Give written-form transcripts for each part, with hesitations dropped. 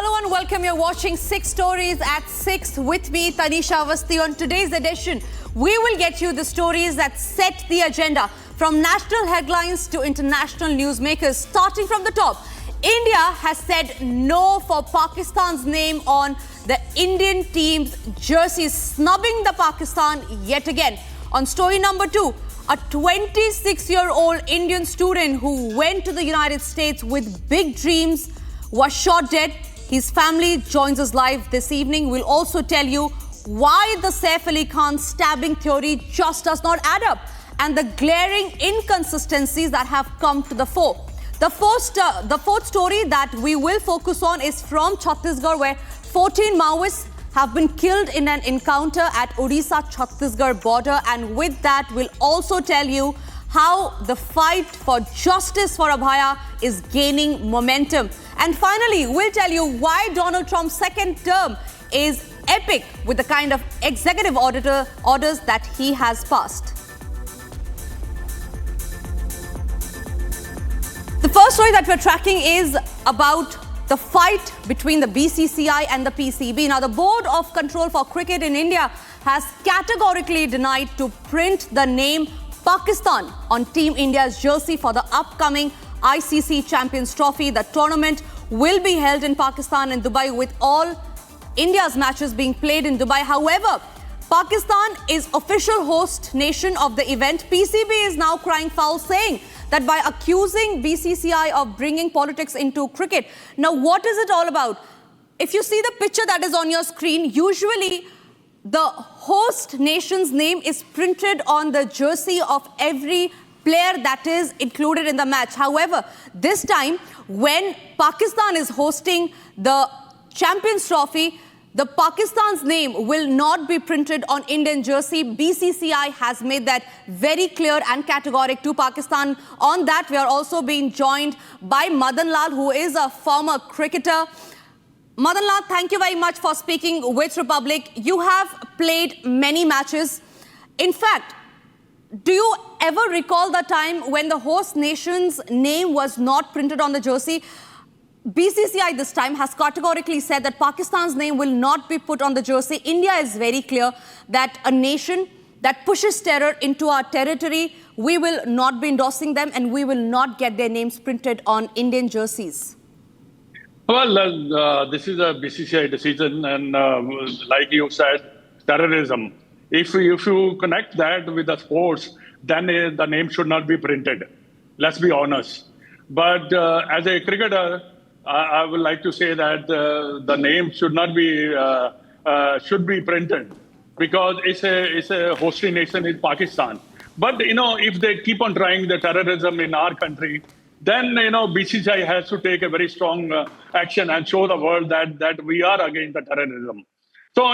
Hello and welcome. You're watching 6 Stories at 6 with me, Tanisha Avasthi. On today's edition, we will get you the stories that set the agenda, from national headlines to international newsmakers. Starting from the top, India has said no for Pakistan's name on the Indian team's jerseys, snubbing the Pakistan yet again. On story number 2, a 26-year-old Indian student who went to the United States with big dreams was shot dead. His family joins us live this evening. We'll also tell you why the Saif Ali Khan stabbing theory just does not add up and the glaring inconsistencies that have come to the fore. The fourth story that we will focus on is from Chattisgarh, where 14 Maoists have been killed in an encounter at Odisha-Chattisgarh border. And with that, we'll also tell you how the fight for justice for Abhays is gaining momentum. And finally, we'll tell you why Donald Trump's second term is epic with the kind of executive orders that he has passed. The first story that we're tracking is about the fight between the BCCI and the PCB. Now, the Board of Control for Cricket in India has categorically denied to print the name Pakistan on Team India's jersey for the upcoming ICC Champions Trophy. The tournament will be held in Pakistan and Dubai, with all India's matches being played in Dubai. However, Pakistan is official host nation of the event. PCB is now crying foul, saying that by accusing BCCI of bringing politics into cricket. Now, what is it all about? If you see the picture that is on your screen, usually the host nation's name is printed on the jersey of every player that is included in the match. However, this time, when Pakistan is hosting the Champions Trophy, the Pakistan's name will not be printed on Indian jersey. BCCI has made that very clear and categoric to Pakistan. On that, we are also being joined by Madan Lal, who is a former cricketer. Madan Lal, thank you very much for speaking with Republic. You have played many matches. In fact, do you ever recall the time when the host nation's name was not printed on the jersey? BCCI this time has categorically said that Pakistan's name will not be put on the jersey. India is very clear that a nation that pushes terror into our territory, we will not be endorsing them and we will not get their names printed on Indian jerseys. Well, this is a BCCI decision, and like you said, terrorism. If you connect that with the sports, then the name should not be printed. Let's be honest. But as a cricketer, I would like to say that the name should not be should be printed, because it's a hosting nation in Pakistan. But if they keep on trying the terrorism in our country, then BCCI has to take a very strong action and show the world that we are against the terrorism. So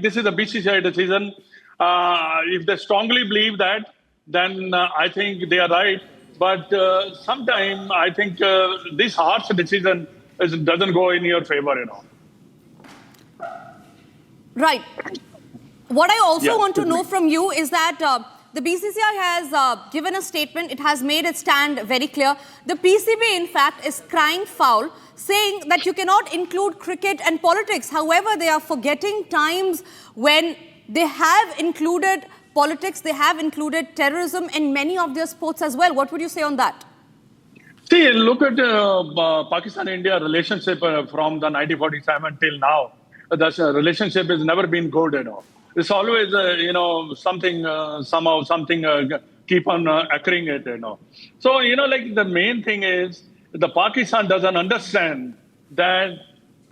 this is a BCCI decision. If they strongly believe that, then I think they are right. But sometimes I think this harsh decision doesn't go in your favor, Right. What I also want to know from you is that the BCCI has given a statement. It has made its stand very clear. The PCB, in fact, is crying foul, saying that you cannot include cricket and politics. However, they are forgetting times when they have included politics, they have included terrorism in many of their sports as well. What would you say on that? See, look at Pakistan-India relationship from the 1947 till now. The relationship has never been good, It's always, something keep on occurring it, So, the main thing is the Pakistan doesn't understand that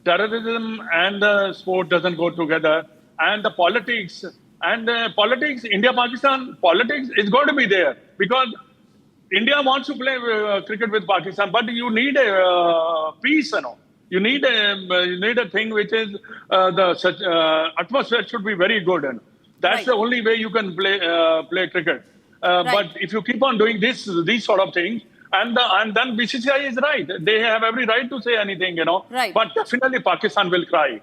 terrorism and the sport doesn't go together, and the politics. And politics, India-Pakistan politics is going to be there, because India wants to play cricket with Pakistan, but you need a peace, You need a thing which is the atmosphere should be very good, that's the only way you can play cricket. But if you keep on doing these sort of things, and then BCCI is right. They have every right to say anything, Right. But definitely Pakistan will cry.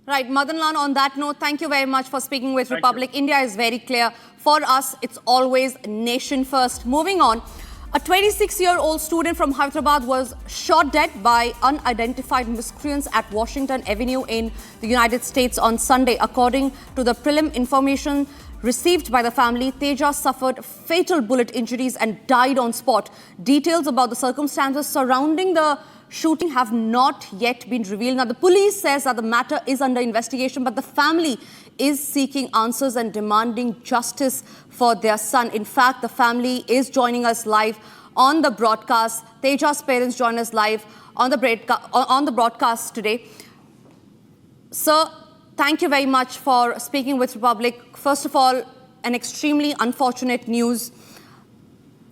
Right, Madan Lal, on that note, thank you very much for speaking with Republic. India is very clear. For us, it's always nation first. Moving on, A 26-year-old student from Hyderabad was shot dead by unidentified miscreants at Washington Avenue in the United States on Sunday. According to the prelim information received by the family, Teja suffered fatal bullet injuries and died on spot. Details about the circumstances surrounding the shooting have not yet been revealed. Now, the police says that the matter is under investigation, but the family is seeking answers and demanding justice for their son. In fact, the family is joining us live on the broadcast. Teja's parents join us live on the broadcast today. Sir, thank you very much for speaking with Republic. First of all, an extremely unfortunate news.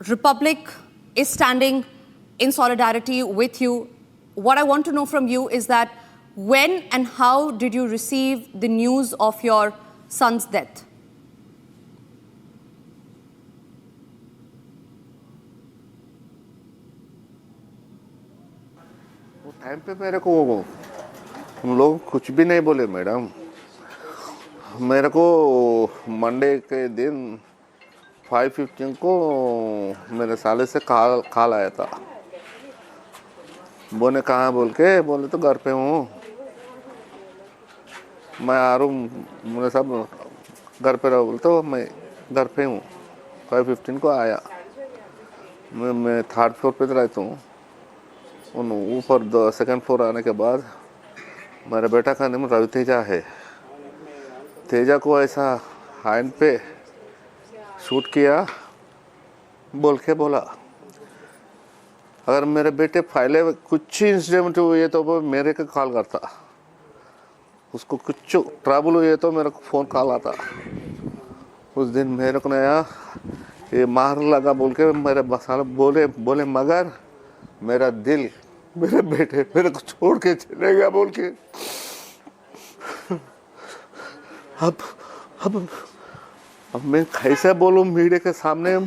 Republic is standing in solidarity with you. What I want to know from you is that when and how did you receive the news of your son's death? वो time पे मेरे को हम लोग कुछ भी नहीं बोले मैडम। मेरे को मंडे के दिन 5:15 को मेरे साले से कॉल आया था। बोने कहाँ बोल के बोले तो घर पे हूँ मैं आ रहा हूँ। मैंने सब घर पे रहो बोले तो मैं घर पे हूँ। 5:15 को आया। मैं 3rd फ्लोर पे रहता हूँ। उन ऊपर 2nd फ्लोर आने के बाद मेरे बेटा का नाम रवि तेजा है। तेजा को ऐसा हैंड पे शूट किया बोल के बोला अगर मेरे बेटे फाइले कुछ इंसिडेंट हुए तो वो मेरे को कॉल करता। उसको कुछ ट्रबल हुए तो मेरे को फ़ोन कॉल आता। उस दिन मेरे को नया ये मार लगा बोल के मेरे बसाल बोले मगर मेरा दिल मेरे बेटे मेरे को छोड़ के चले गया बोल के। अब मैं कैसे बोलूं मीडिया के सामने।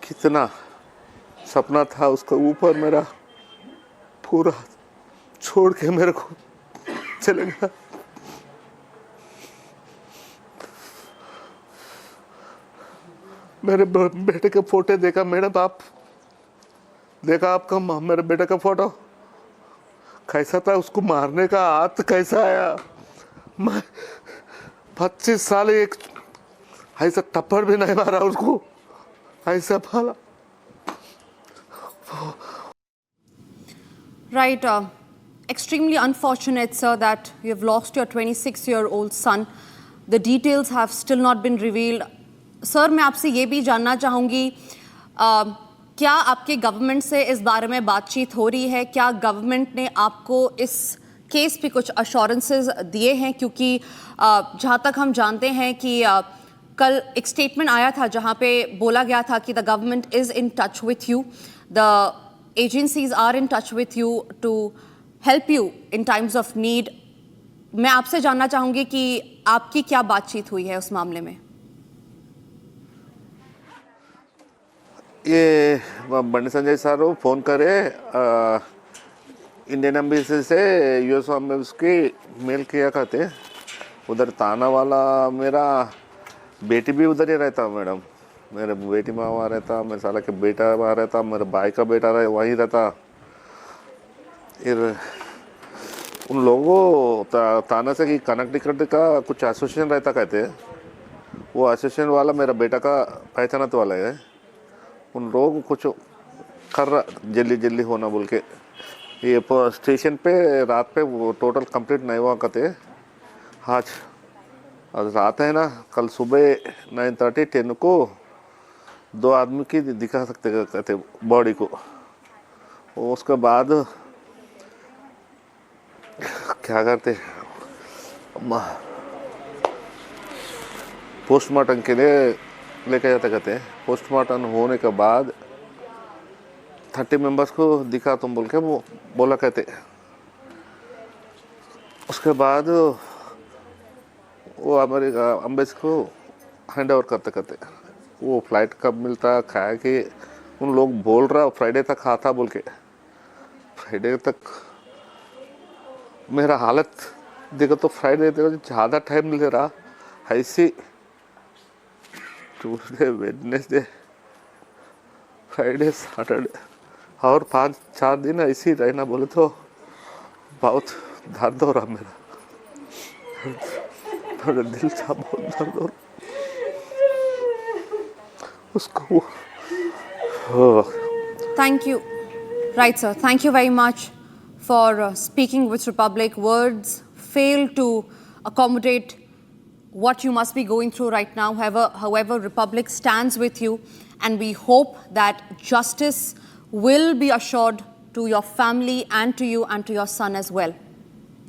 कितना सपना था उसके ऊपर मेरा पूरा छोड़ के मेरे को चले गया। मेरे बेटे के फोटो देखा मेरा बाप देखा आपका मेरे बेटे का फोटो कैसा था। उसको मारने का हाथ कैसा आया। मैं 25 साल एक ऐसा टप्पड़ भी नहीं मारा उसको ऐसा पाला। Right. Extremely unfortunate, sir, that you have lost your 26-year-old son. The details have still not been revealed. Sir, मैं आपसे ये भी जानना चाहूँगी, क्या आपके गवर्नमेंट से इस बारे में बातचीत हो रही है? क्या गवर्नमेंट ने आपको इस केस पे कुछ अश्योरेंसेस दिए हैं? क्योंकि जहाँ तक हम जानते हैं कि कल एक स्टेटमेंट आया था जहाँ पे बोला गया था कि the government is in touch with you, the agencies are in touch with you to help you in times of need. मैं आपसे जानना चाहूँगी कि आपकी क्या बातचीत हुई है उस मामले में? ये बंडी संजय सर फ़ोन करे इंडियन एम्बेसी से यूएस एम्बेसी की मेल किया करते। उधर ताना वाला मेरा बेटी भी उधर ही रहता मैडम। मेरे बेटी माँ वहाँ रहता, मेरे साला के बेटा वहाँ रहता, मेरे भाई का बेटा वहीं रहता। फिर उन लोगों ताना से कि कनेक्टिकट का कुछ एसोसिएशन रहता कहते। वो एसोसिएशन वाला मेरा बेटा का पहचानत वाला है। उन लोग कुछ कर रहा जल्दी होना बोल के। ये स्टेशन पे रात पे वो टोटल कंप्लीट नहीं हुआ कहते। आज रात है ना, कल सुबह 9:30 10 को 2 आदमी की दिखा सकते कहते बॉडी को। उसके बाद क्या करते पोस्टमार्टम के लिए लेके जाते कहते हैं। पोस्टमार्टम होने के बाद 30 मेंबर्स को दिखा तुम बोल के वो बोला कहते। उसके बाद वो अमेरिका एम्बेसी को हैंड ओवर करते कहते। वो फ्लाइट कब मिलता खाया कि उन लोग बोल रहा फ्राइडे तक आता बोल के। फ्राइडे तक मेरा हालत देखो तो फ्राइडे देखो ज़्यादा टाइम ले रहा। ऐसी ट्यूसडे, वेडनेसडे, फ्राइडे, सैटरडे और 5-4 दिन ऐसे ही रहना बोले तो बहुत दर्द हो रहा मेरा दिल का बहुत दर्द हो रहा उसको। Thank you. Right, sir. Thank you very much for speaking with Republic. Words fail to accommodate what you must be going through right now. However, Republic stands with you, and we hope that justice will be assured to your family and to you and to your son as well.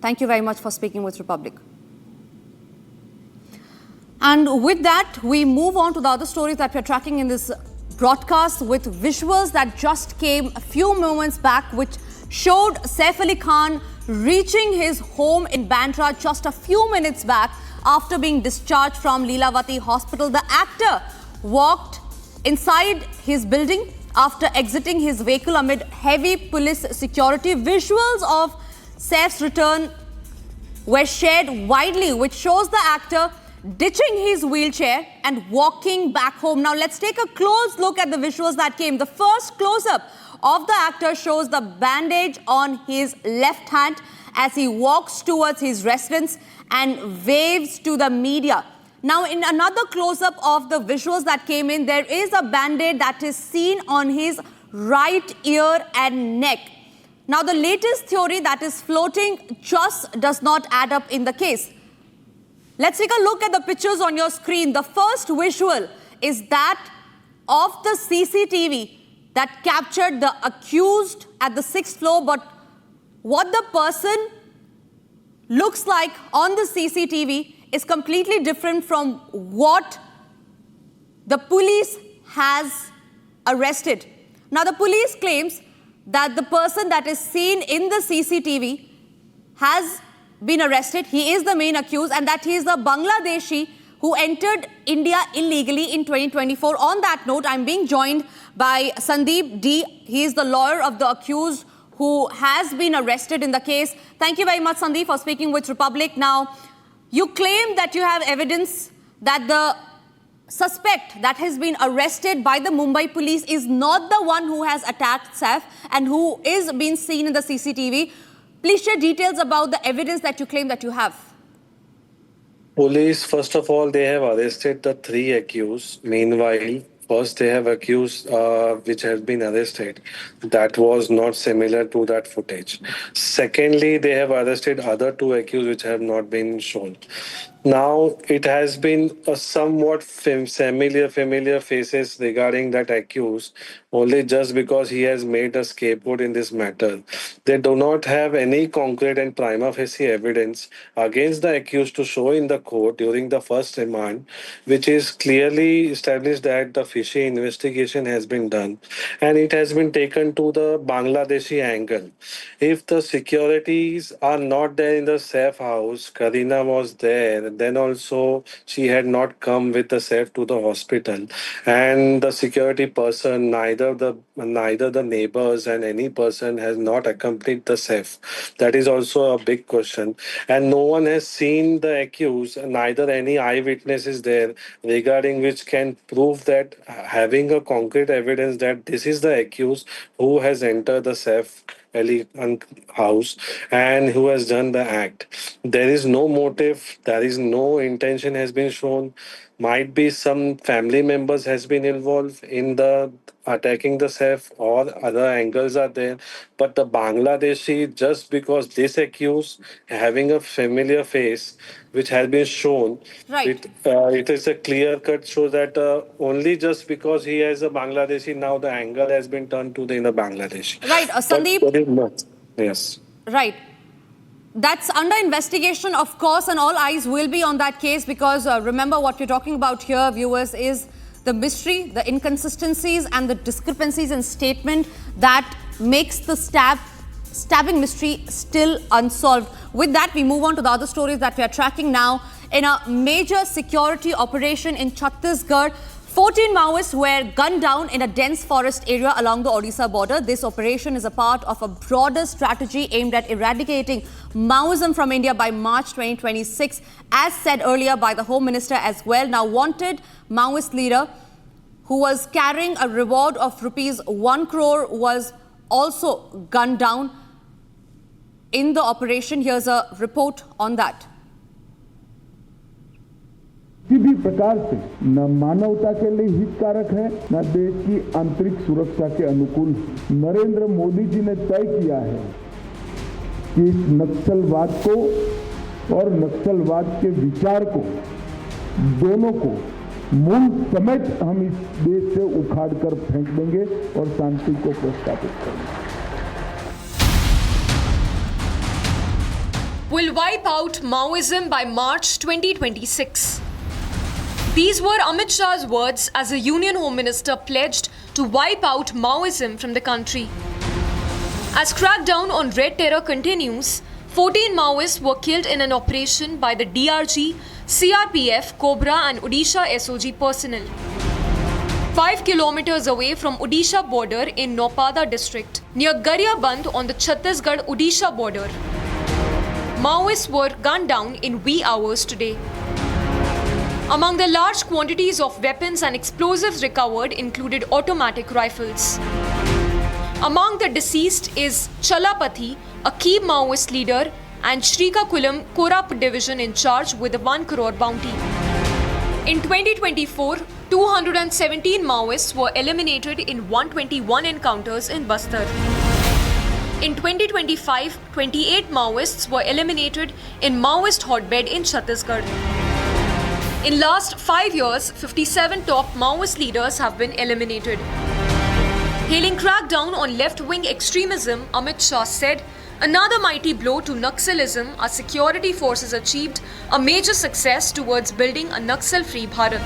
Thank you very much for speaking with Republic. And with that, we move on to the other stories that we're tracking in this broadcast with visuals that just came a few moments back, which showed Saif Ali Khan reaching his home in Bandra just a few minutes back after being discharged from Leelavati Hospital. The actor walked inside his building after exiting his vehicle amid heavy police security. Visuals of Saif's return were shared widely, which shows the actor ditching his wheelchair and walking back home. Now let's take a close look at the visuals that came. The first close-up of the actor shows the bandage on his left hand as he walks towards his residence and waves to the media. Now in another close-up of the visuals that came in, there is a bandage that is seen on his right ear and neck. Now the latest theory that is floating just does not add up in the case. Let's take a look at the pictures on your screen. The first visual is that of the CCTV that captured the accused at the 6th floor, but what the person looks like on the CCTV is completely different from what the police has arrested. Now the police claims that the person that is seen in the CCTV has been arrested. He is the main accused, and that he is a Bangladeshi who entered India illegally in 2024. On that note, I'm being joined by Sandeep D. He is the lawyer of the accused who has been arrested in the case. Thank you very much, Sandeep, for speaking with Republic. Now, you claim that you have evidence that the suspect that has been arrested by the Mumbai police is not the one who has attacked Saif and who is being seen in the CCTV. Please share details about the evidence that you claim that you have. Police, first of all, they have arrested the 3 accused. Meanwhile, first they have accused which has been arrested. That was not similar to that footage. Secondly, they have arrested other 2 accused which have not been shown. Now, it has been a somewhat familiar faces regarding that accused only just because he has made a scapegoat in this matter. They do not have any concrete and prima facie evidence against the accused to show in the court during the first remand, which is clearly established that the fishy investigation has been done and it has been taken to the Bangladeshi angle. If the securities are not there in the Saif house, Karina was there, then also she had not come with the Saif to the hospital, and the security person, neither the neighbors and any person has not accompanied the Saif. That is also a big question, and no one has seen the accused, neither any eyewitness is there regarding which can prove that having a concrete evidence that this is the accused who has entered the Saif Ali house and who has done the act. There is no motive, there is no intention has been shown. Might be some family members has been involved in the attacking the Saif or other angles are there. But the Bangladeshi, just because this accused having a familiar face which has been shown, Right. it is a clear cut show that only just because he is a Bangladeshi, now the angle has been turned to the Bangladeshi. Right, Sandeep. But there is not. Yes. Right. That's under investigation, of course, and all eyes will be on that case because remember what we're talking about here, viewers, is the mystery, the inconsistencies and the discrepancies in statement that makes the stabbing mystery still unsolved. With that, we move on to the other stories that we are tracking now. In a major security operation in Chattisgarh, 14 Maoists were gunned down in a dense forest area along the Odisha border. This operation is a part of a broader strategy aimed at eradicating Maoism from India by March 2026, as said earlier by the Home Minister as well. Now, wanted Maoist leader who was carrying a reward of rupees 1 crore was also gunned down in the operation. Here's a report on that. किसी भी प्रकार से न मानवता के लिए हितकारक है, न देश की आंतरिक सुरक्षा के अनुकूल। नरेंद्र मोदी जी ने तय किया है कि इस नक्सलवाद को और नक्सलवाद के विचार को, दोनों को मूल समेत हम इस देश से उखाड़ कर फेंक देंगे और शांति को प्रस्तावित करेंगे। Will wipe out Maoism by March 2026. These were Amit Shah's words as the Union Home Minister pledged to wipe out Maoism from the country. As crackdown on Red Terror continues, 14 Maoists were killed in an operation by the DRG, CRPF, Cobra and Odisha SOG personnel. 5 kilometers away from Odisha border in Nopada district, near Gariyaband on the Chattisgarh Odisha border. Maoists were gunned down in wee hours today. Among the large quantities of weapons and explosives recovered included automatic rifles. Among the deceased is Chalapathy, a key Maoist leader, and Srikakulam Korap division in charge with a 1 crore bounty. In 2024, 217 Maoists were eliminated in 121 encounters in Bastar. In 2025, 28 Maoists were eliminated in Maoist hotbed in Chattisgarh. In last 5 years, 57 top Maoist leaders have been eliminated. Hailing crackdown on left-wing extremism, Amit Shah said, another mighty blow to Naxalism, our security forces achieved a major success towards building a Naxal-free Bharat.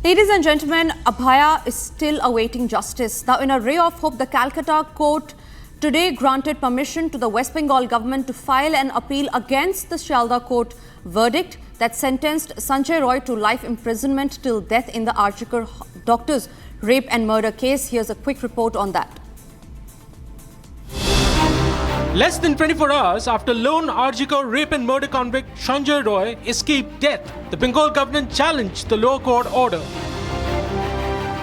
Ladies and gentlemen, Abhaya is still awaiting justice. Now, in a ray of hope, the Calcutta court today granted permission to the West Bengal government to file an appeal against the Shalda court verdict that sentenced Sanjay Roy to life imprisonment till death in the Archikar doctors' rape and murder case. Here's a quick report on that. Less than 24 hours after lone Archikar rape and murder convict Sanjay Roy escaped death, the Bengal government challenged the lower court order.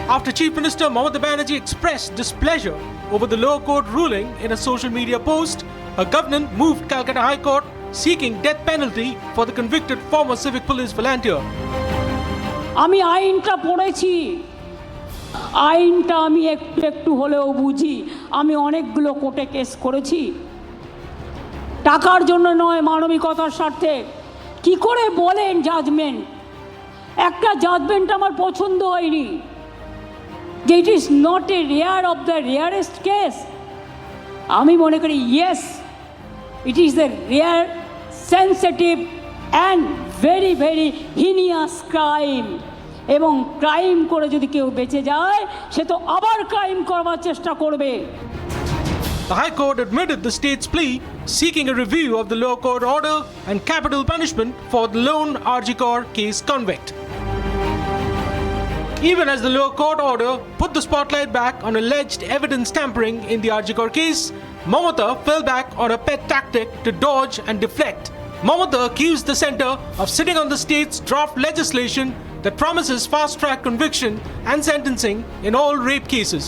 After Chief Minister Mamata Banerjee expressed displeasure over the lower court ruling in a social media post, her government moved Calcutta High Court seeking death penalty for the convicted former civic police volunteer. আমি আইনটা পড়েছি, আইনটা আমি একটু হলেও বুঝি। আমি অনেকগুলো কোর্টে কেস করেছি, টাকার জন্য নয়, মানবিকতার স্বার্থে। কি করে বলেন জাজমেন্ট? একটা জাজমেন্ট আমার পছন্দ হয়নি। It is not a rare of the rarest case. আমি মনে করি yes, it is the rare, sensitive and very very heinous crime. এবং ক্রাইম করে যদি কেউ বেঁচে যায়, সে তো আবার ক্রাইম করবার চেষ্টা করবে। The High Court admitted the state's plea, seeking a review of the lower court order and capital punishment for the lone Archikar case convict. Even as the lower court order put the spotlight back on alleged evidence tampering in the Archikar case, Mamata fell back on a pet tactic to dodge and deflect. Mamata accused the centre of sitting on the state's draft legislation that promises fast-track conviction and sentencing in all rape cases.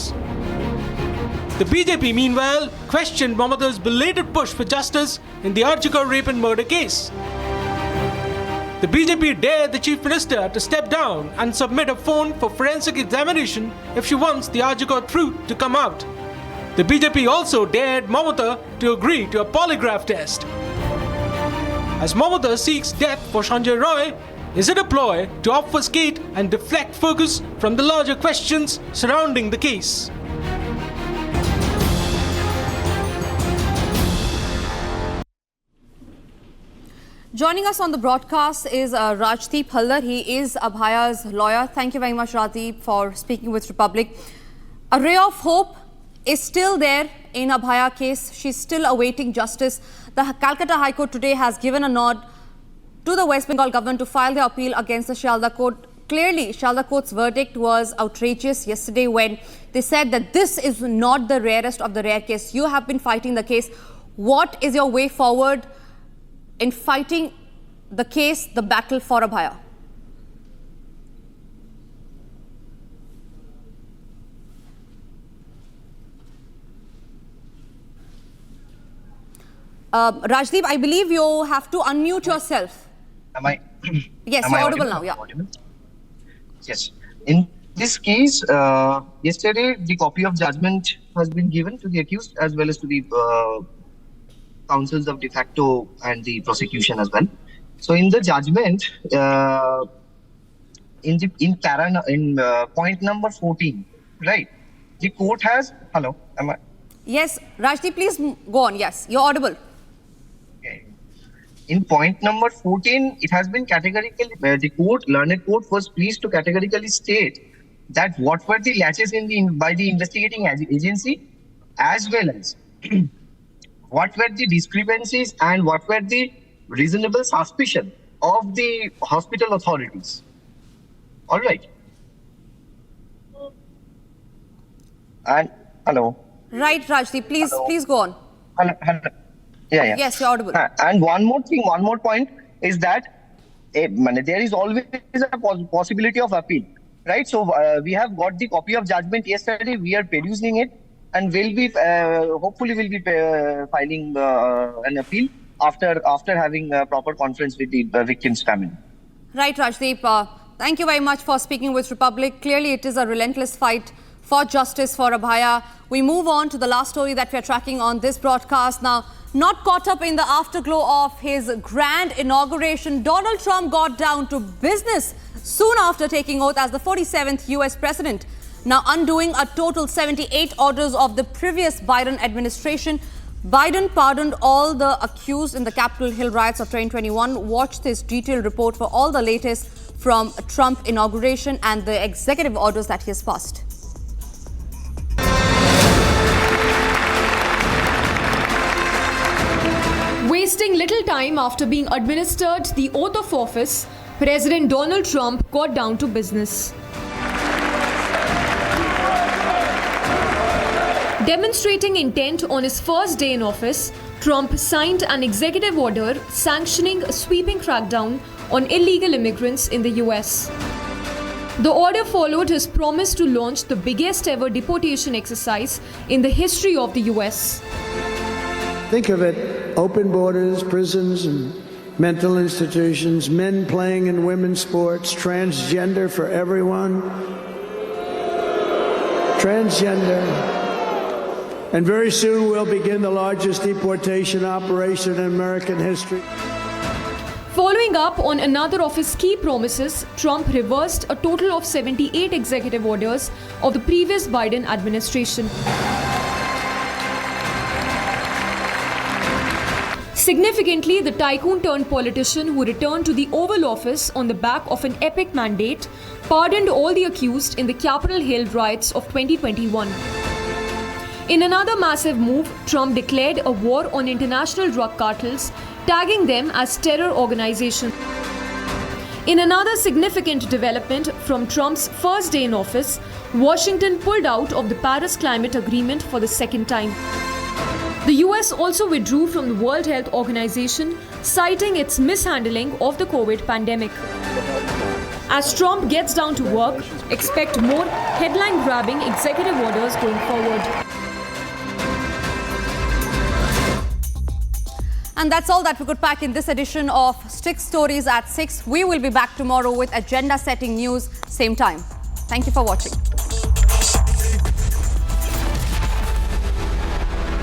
The BJP, meanwhile, questioned Mamata's belated push for justice in the Archikar rape and murder case. The BJP dared the Chief Minister to step down and submit a phone for forensic examination if she wants the Archikar truth to come out. The BJP also dared Mamata to agree to a polygraph test. As Mamata seeks death for Sanjay Roy, is it a ploy to obfuscate and deflect focus from the larger questions surrounding the case? Joining us on the broadcast is Rajdeep Halder. He is Abhays Lawyer. Thank you very much, Rajdeep, for speaking with Republic. A ray of hope is still there in Abhaya case. She's still awaiting justice. The Calcutta High Court today has given a nod to the West Bengal government to file their appeal against the Shalda court. Clearly, Shalda court's verdict was outrageous yesterday when they said that this is not the rarest of the rare case. You have been fighting the case. What is your way forward in fighting the case, the battle for Abhay? Rajdeep, I believe you have to unmute yourself. Am I? Yes, am you're I audible now. Yeah. Audible? Yes. In this case, yesterday the copy of judgment has been given to the accused as well as to the counsels of de facto and the prosecution as well. So in the judgment, in point number 14, right? The court has hello. Am I? Yes, Rajdeep, please go on. Yes, you're audible. In point number 14, it has been categorically, the learned court was pleased to categorically state that what were the latches by the investigating agency, as well as what were the discrepancies and what were the reasonable suspicion of the hospital authorities. All right. And hello. Right, Rajdeep, please go on. Hello. Yeah. Yes, you're audible. And one more point is that there is always a possibility of appeal, right? So we have got the copy of judgment yesterday. We are producing it, and we'll be hopefully we'll be filing an appeal after having a proper conference with the victim's family. Right, Rajdeep. Thank you very much for speaking with Republic. Clearly, it is a relentless fight for justice for Abhay. We move on to the last story that we're tracking on this broadcast. Now, not caught up in the afterglow of his grand inauguration, Donald Trump got down to business soon after taking oath as the 47th US president. Now undoing a total 78 orders of the previous Biden administration. Biden pardoned all the accused in the Capitol Hill riots of 2021. Watch this detailed report for all the latest from Trump inauguration and the executive orders that he has passed. Wasting little time after being administered the oath of office, President Donald Trump got down to business. Demonstrating intent on his first day in office, Trump signed an executive order sanctioning a sweeping crackdown on illegal immigrants in the US. The order followed his promise to launch the biggest ever deportation exercise in the history of the US. Think of it, open borders, prisons and mental institutions, men playing in women's sports, transgender for everyone. Transgender. And very soon we'll begin the largest deportation operation in American history. Following up on another of his key promises, Trump reversed a total of 78 executive orders of the previous Biden administration. Significantly, the tycoon-turned-politician who returned to the Oval Office on the back of an epic mandate pardoned all the accused in the Capitol Hill riots of 2021. In another massive move, Trump declared a war on international drug cartels, tagging them as terror organizations. In another significant development from Trump's first day in office, Washington pulled out of the Paris Climate Agreement for the second time. The US also withdrew from the World Health Organization, citing its mishandling of the COVID pandemic. As Trump gets down to work, expect more headline-grabbing executive orders going forward. And that's all that we could pack in this edition of Stick Stories at 6. We will be back tomorrow with agenda-setting news, same time. Thank you for watching.